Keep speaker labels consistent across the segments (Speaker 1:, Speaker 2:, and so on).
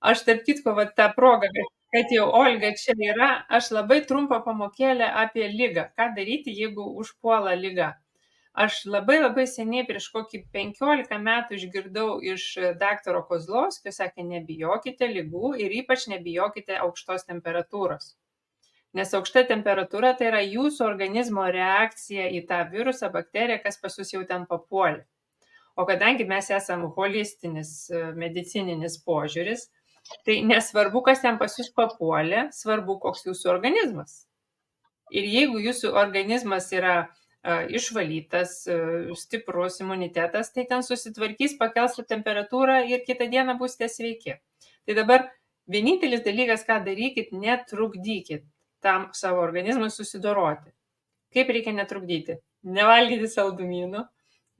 Speaker 1: Aš tarp kitko, va tą progą, kad jau Olga čia yra, aš labai trumpą pamokėlę apie ligą. Ką daryti, jeigu užpuola liga? Aš labai labai seniai, prieš kokį 15 metų išgirdau iš daktaro Kozlovskio, sakė, nebijokite ligų ir ypač nebijokite aukštos temperatūros. Nes aukšta temperatūra tai yra jūsų organizmo reakcija į tą virusą, bakteriją, kas pas jūs jau ten papuolė. O kadangi mes esam holistinis medicininis požiūris, tai nesvarbu, kas ten pas jūs papuolė, svarbu, koks jūsų organizmas. Ir jeigu jūsų organizmas yra išvalytas, stiprus imunitetas, tai ten susitvarkys, pakels temperatūrą ir kitą dieną būsite sveiki. Tai dabar vienintelis dalykas, ką darykit, netrukdykit tam savo organizmui susidoroti. Kaip reikia netrukdyti? Nevalgyti saldumynų,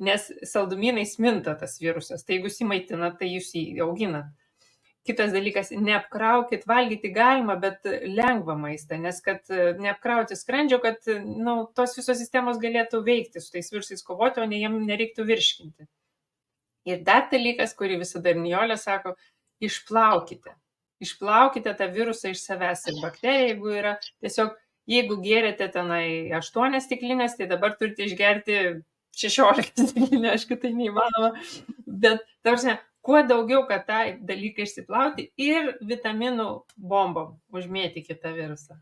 Speaker 1: nes saldumynais minta tas virusas. Tai jeigu jį maitinat, tai jūs jį auginat. Kitas dalykas, neapkraukit, valgyti galima, bet lengvą maistą, nes kad neapkrauti skrandžio, kad tos visos sistemos galėtų veikti su tais virusais kovoti, o ne jiem nereiktų virškinti. Ir dar dalykas, kurį visada Nijolė sako, išplaukite. Išplaukite tą virusą iš savęs ir bakteriją, jeigu yra tiesiog, jeigu gėrėte tenai 8 stiklinės, tai dabar turite išgerti 16 stiklinę, aišku, tai neįmanoma, bet tarsi, kuo daugiau, kad tą dalyką išsiplauti ir vitaminų bombom užmėtykite tą virusą.